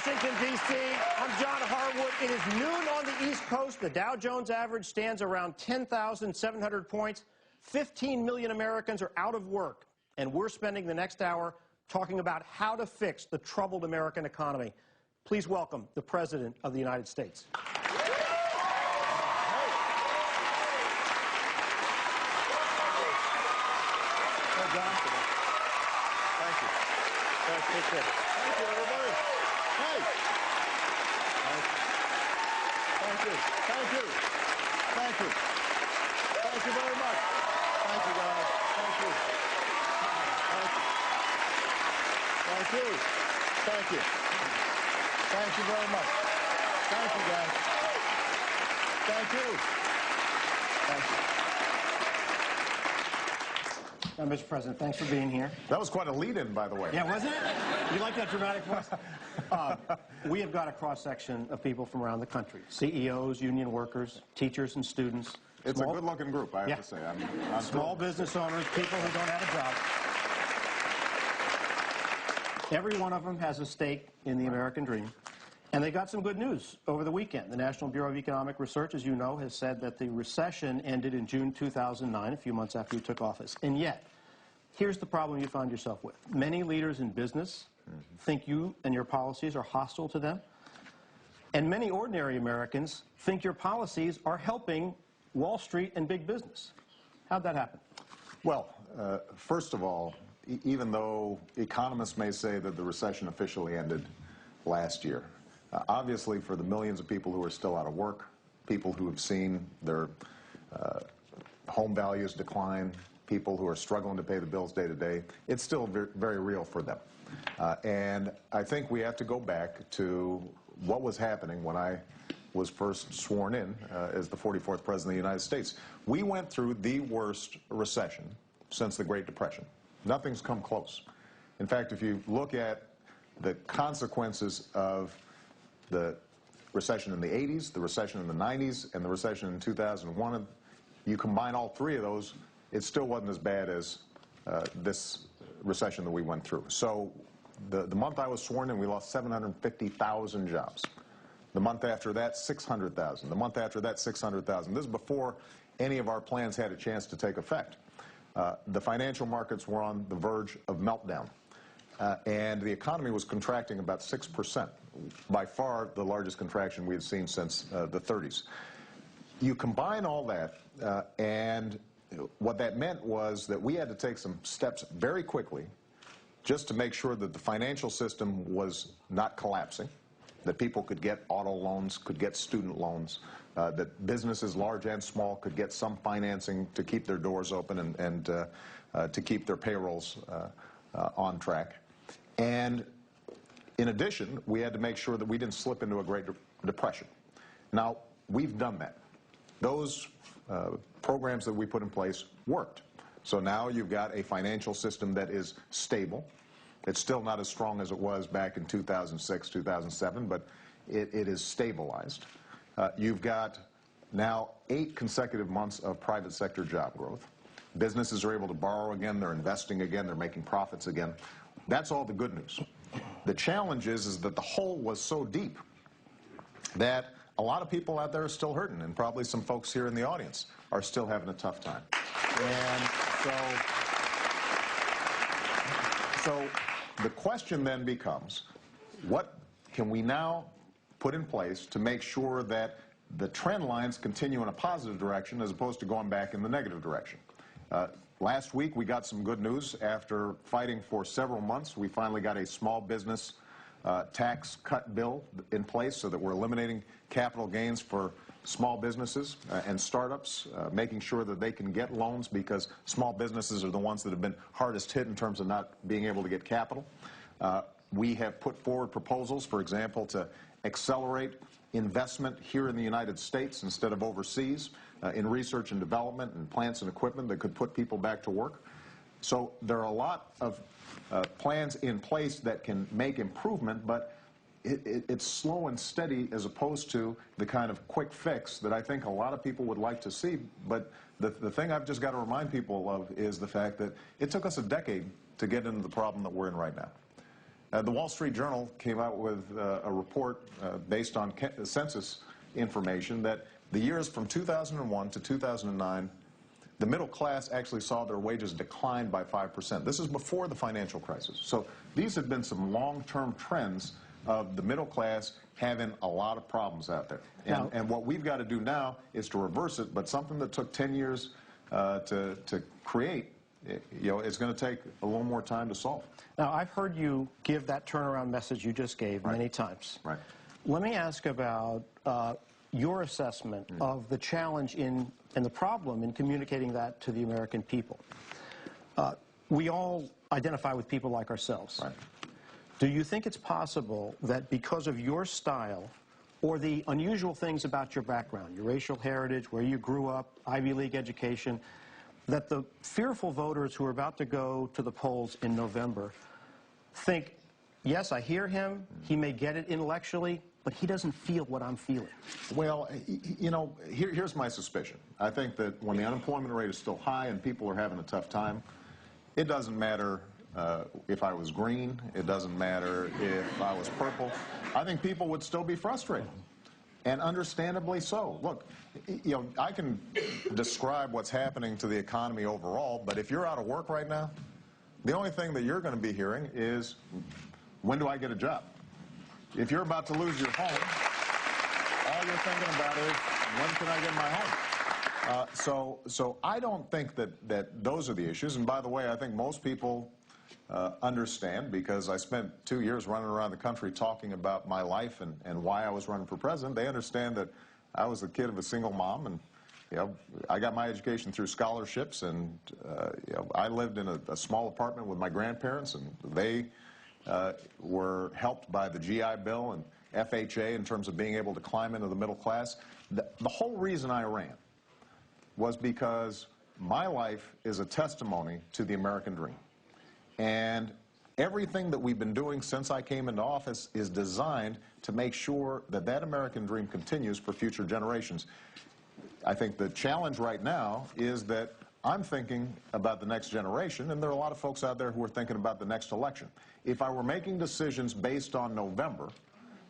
Washington, D.C. I'm John Harwood. It is noon on the East Coast. The Dow Jones average stands around 10,700 points. 15 million Americans are out of work. And we're spending the next hour talking about how to fix the troubled American economy. Please welcome the President of the United States. Thank you, everybody. Hey. Thank you. Thank you. Thank you. Thank you very much. Thank you, guys. Thank you. Thank you. Thank you. Thank you. Thank you very much. Thank you, guys. Thank you. Thank you. Mr. President, thanks for being here. That was quite a lead-in, by the way. Yeah, wasn't it? You like that dramatic voice? We have got a cross-section of people from around the country. CEOs, union workers, teachers and students. It's a good-looking group, I have to say. I'm small business owners, people who don't have a job. Every one of them has a stake in the American dream. And they got some good news over the weekend. The National Bureau of Economic Research, as you know, has said that the recession ended in June 2009, a few months after you took office. And yet, here's the problem you found yourself with. Many leaders in business think you and your policies are hostile to them. And many ordinary Americans think your policies are helping Wall Street and big business. How'd that happen? Well, first of all, even though economists may say that the recession officially ended last year, obviously for the millions of people who are still out of work, people who have seen their home values decline, people who are struggling to pay the bills day to day, it's still very real for them. And I think we have to go back to what was happening when I was first sworn in as the 44th President of the United States. We went through the worst recession since the Great Depression. Nothing's come close. In fact, if you look at the consequences of the recession in the 80s, the recession in the 90s, and the recession in 2001, you combine all three of those, it still wasn't as bad as this recession that we went through. So the month I was sworn in, we lost 750,000 jobs. The month after that, 600,000. The month after that, 600,000. This is before any of our plans had a chance to take effect. The financial markets were on the verge of meltdown. And the economy was contracting about 6%, by far the largest contraction we had seen since the 30s. You combine all that, and what that meant was that we had to take some steps very quickly just to make sure that the financial system was not collapsing, that people could get auto loans, could get student loans, that businesses large and small could get some financing to keep their doors open and to keep their payrolls on track. And in addition, we had to make sure that we didn't slip into a Great Depression. Now, we've done that. Those programs that we put in place worked. So now you've got a financial system that is stable. It's still not as strong as it was back in 2006, 2007, but it is stabilized. You've got now 8 consecutive months of private sector job growth. Businesses are able to borrow again, they're investing again, they're making profits again. That's all the good news. The challenge is that the hole was so deep that a lot of people out there are still hurting, and probably some folks here in the audience are still having a tough time. And so the question then becomes, what can we now put in place to make sure that the trend lines continue in a positive direction as opposed to going back in the negative direction? Last week we got some good news. After fighting for several months, we finally got a small business tax cut bill in place so that we're eliminating capital gains for small businesses and startups, making sure that they can get loans, because small businesses are the ones that have been hardest hit in terms of not being able to get capital. We have put forward proposals, for example, to accelerate investment here in the United States instead of overseas in research and development and plants and equipment that could put people back to work. So there are a lot of plans in place that can make improvement, but it's slow and steady as opposed to the kind of quick fix that I think a lot of people would like to see. But the thing I've just got to remind people of is the fact that it took us a decade to get into the problem that we're in right now. The Wall Street Journal came out with a report based on census information that the years from 2001 to 2009, the middle class actually saw their wages decline by 5%. This is before the financial crisis. So these have been some long-term trends of the middle class having a lot of problems out there. And what we've got to do now is to reverse it, but something that took 10 years to create, it's going to take a little more time to solve. Now, I've heard you give that turnaround message you just gave many times. Right. Let me ask about your assessment of the challenge and the problem in communicating that to the American people. We all identify with people like ourselves. Right. Do you think it's possible that because of your style or the unusual things about your background, your racial heritage, where you grew up, Ivy League education, that the fearful voters who are about to go to the polls in November think, yes, I hear him, he may get it intellectually, but he doesn't feel what I'm feeling? Well, here's my suspicion. I think that when the unemployment rate is still high and people are having a tough time, it doesn't matter if I was green, it doesn't matter if I was purple. I think people would still be frustrated, and understandably so. Look, I can describe what's happening to the economy overall, but if you're out of work right now, the only thing that you're going to be hearing is, when do I get a job? If you're about to lose your home, all you're thinking about is, when can I get my home? So I don't think that those are the issues. And by the way, I think most people understand, because I spent 2 years running around the country talking about my life and why I was running for president. They understand that I was the kid of a single mom, and I got my education through scholarships, and I lived in a small apartment with my grandparents, and they were helped by the GI Bill and FHA in terms of being able to climb into the middle class. The whole reason I ran was because my life is a testimony to the American dream. And everything that we've been doing since I came into office is designed to make sure that that American dream continues for future generations. I think the challenge right now is that I'm thinking about the next generation, and there are a lot of folks out there who are thinking about the next election. If I were making decisions based on November,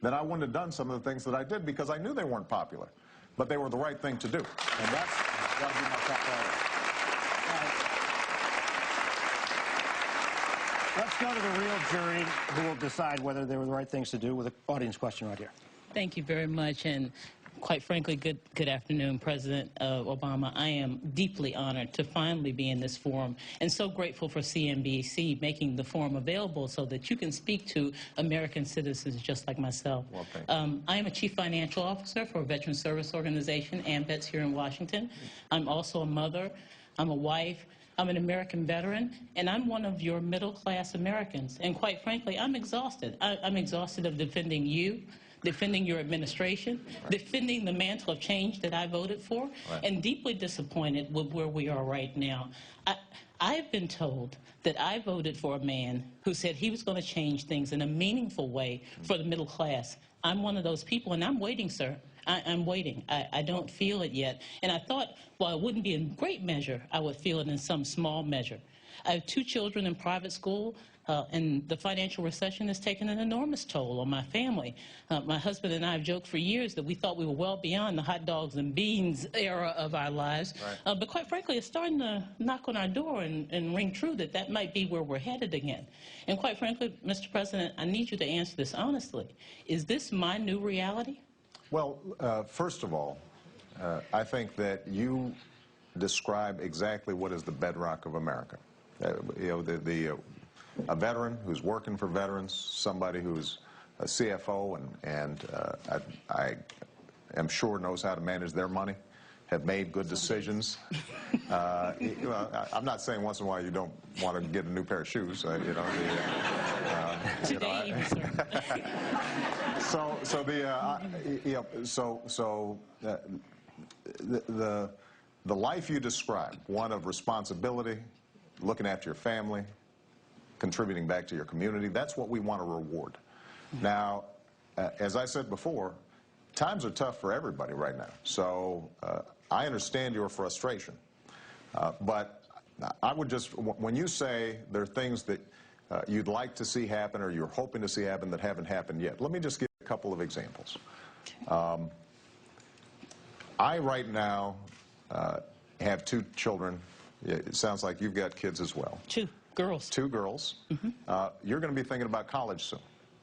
then I wouldn't have done some of the things that I did, because I knew they weren't popular, but they were the right thing to do. And that's got to be my top priority. Let's go to the real jury who will decide whether they were the right things to do, with an audience question right here. Thank you very much. And quite frankly, good afternoon, President Obama. I am deeply honored to finally be in this forum, and so grateful for CNBC making the forum available so that you can speak to American citizens just like myself. Well, thank you. I am a Chief Financial Officer for a veteran service organization, AMVETS, here in Washington. I'm also a mother. I'm a wife. I'm an American veteran, and I'm one of your middle-class Americans. And quite frankly, I'm exhausted. I'm exhausted of defending you, defending your administration, defending the mantle of change that I voted for, and deeply disappointed with where we are right now. I've been told that I voted for a man who said he was going to change things in a meaningful way for the middle class. I'm one of those people, and I'm waiting, sir. I'm waiting. I don't feel it yet. And I thought, well, it wouldn't be in great measure. I would feel it in some small measure. I have 2 children in private school, and the financial recession has taken an enormous toll on my family. My husband and I have joked for years that we thought we were well beyond the hot dogs and beans era of our lives. Right. But quite frankly, it's starting to knock on our door and ring true that that might be where we're headed again. And quite frankly, Mr. President, I need you to answer this honestly. Is this my new reality? Well, First of all, I think that you describe exactly what is the bedrock of America. A veteran who's working for veterans, somebody who's a CFO and I am sure knows how to manage their money, have made good decisions. I'm not saying once in a while you don't want to get a new pair of shoes. The life you describe, one of responsibility, looking after your family, contributing back to your community, that's what we want to reward. Now, as I said before, times are tough for everybody right now. So I understand your frustration. But I would just, when you say there are things that you'd like to see happen or you're hoping to see happen that haven't happened yet. Let me just give you a couple of examples. I right now have 2 children. It sounds like you've got kids as well. 2 girls. 2 girls. You're going to be thinking about college soon.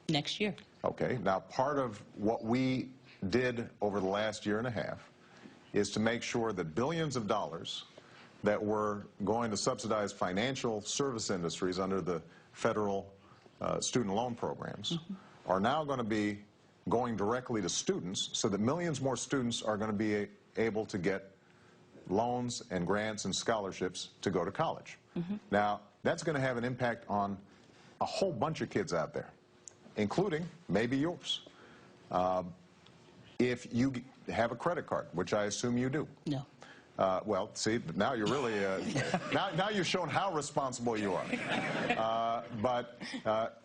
Next year. Okay. Now, part of what we did over the last year and a half is to make sure that billions of dollars that were going to subsidize financial service industries under the federal student loan programs are now going to be going directly to students, so that millions more students are going to be able to get loans and grants and scholarships to go to college. Now, that's going to have an impact on a whole bunch of kids out there, including maybe yours. If you have a credit card, which I assume you do. No. Well, see, now you're really, now you've shown how responsible you are. But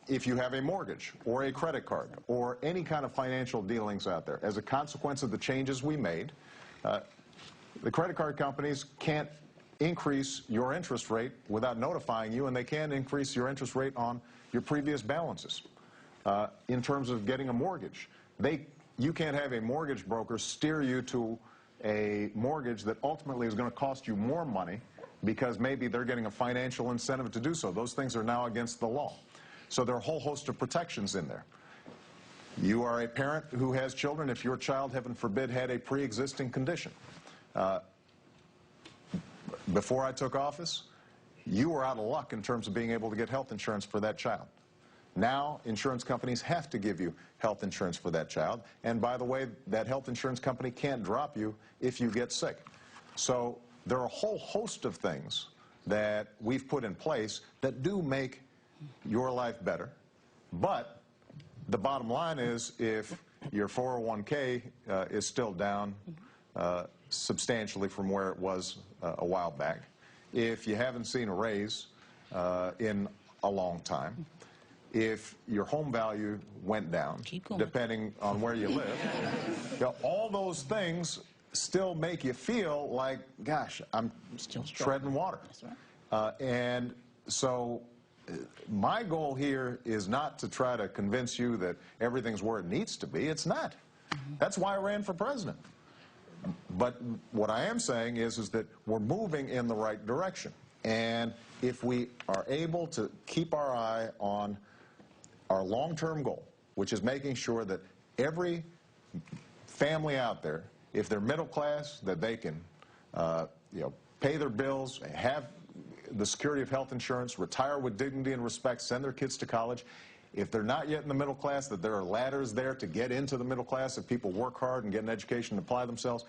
if you have a mortgage or a credit card or any kind of financial dealings out there, as a consequence of the changes we made, the credit card companies can't increase your interest rate without notifying you, and they can increase your interest rate on your previous balances. In terms of getting a mortgage, you can't have a mortgage broker steer you to a mortgage that ultimately is going to cost you more money because maybe they're getting a financial incentive to do so. Those things are now against the law. So there are a whole host of protections in there. You are a parent who has children. If your child, heaven forbid, had a pre-existing condition, before I took office, you were out of luck in terms of being able to get health insurance for that child. Now, insurance companies have to give you health insurance for that child. And by the way, that health insurance company can't drop you if you get sick. So there are a whole host of things that we've put in place that do make your life better. But the bottom line is, if your 401k is still down substantially from where it was a while back, if you haven't seen a raise in a long time, if your home value went down, depending on where you live, all those things still make you feel like, gosh, I'm still treading water. That's right. And so my goal here is not to try to convince you that everything's where it needs to be. It's not. That's why I ran for president. But what I am saying is that we're moving in the right direction. And if we are able to keep our eye on our long-term goal, which is making sure that every family out there, if they're middle class, that they can pay their bills, have the security of health insurance, retire with dignity and respect, send their kids to college. If they're not yet in the middle class, that there are ladders there to get into the middle class if people work hard and get an education and apply themselves.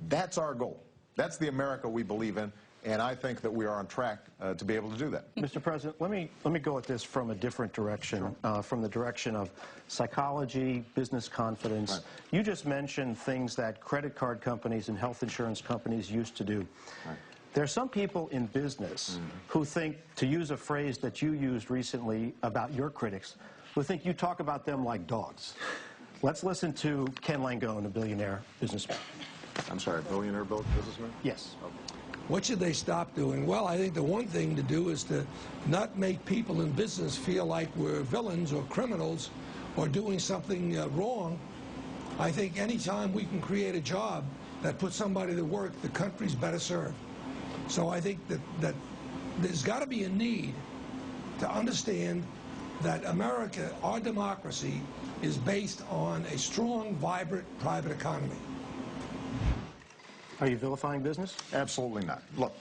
That's our goal. That's the America we believe in. And I think that we are on track to be able to do that. Mr. President, let me go at this from a different direction, from the direction of psychology, business confidence. Right. You just mentioned things that credit card companies and health insurance companies used to do. Right. There are some people in business who think, to use a phrase that you used recently about your critics, who think you talk about them like dogs. Let's listen to Ken Langone, a billionaire businessman. I'm sorry, billionaire businessman? Yes. Okay. What should they stop doing? Well, I think the one thing to do is to not make people in business feel like we're villains or criminals or doing something wrong. I think any time we can create a job that puts somebody to work, the country's better served. So I think that there's got to be a need to understand that America, our democracy, is based on a strong, vibrant private economy. Are you vilifying business? Absolutely not. Look,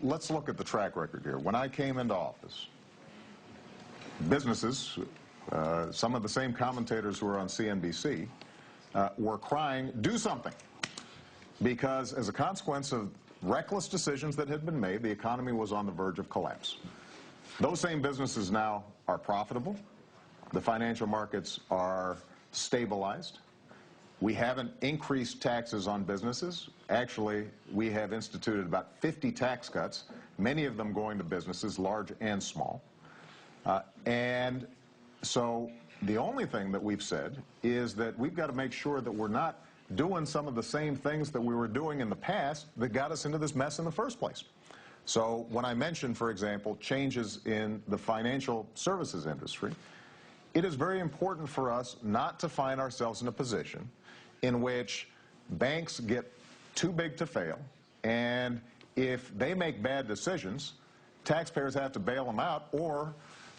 let's look at the track record here. When I came into office, businesses, some of the same commentators who were on CNBC, were crying, do something. Because as a consequence of reckless decisions that had been made, the economy was on the verge of collapse. Those same businesses now are profitable. The financial markets are stabilized. We haven't increased taxes on businesses. Actually, we have instituted about 50 tax cuts, many of them going to businesses, large and small. And so the only thing that we've said is that we've got to make sure that we're not doing some of the same things that we were doing in the past that got us into this mess in the first place. So when I mention, for example, changes in the financial services industry, it is very important for us not to find ourselves in a position in which banks get too big to fail, and if they make bad decisions, taxpayers have to bail them out, or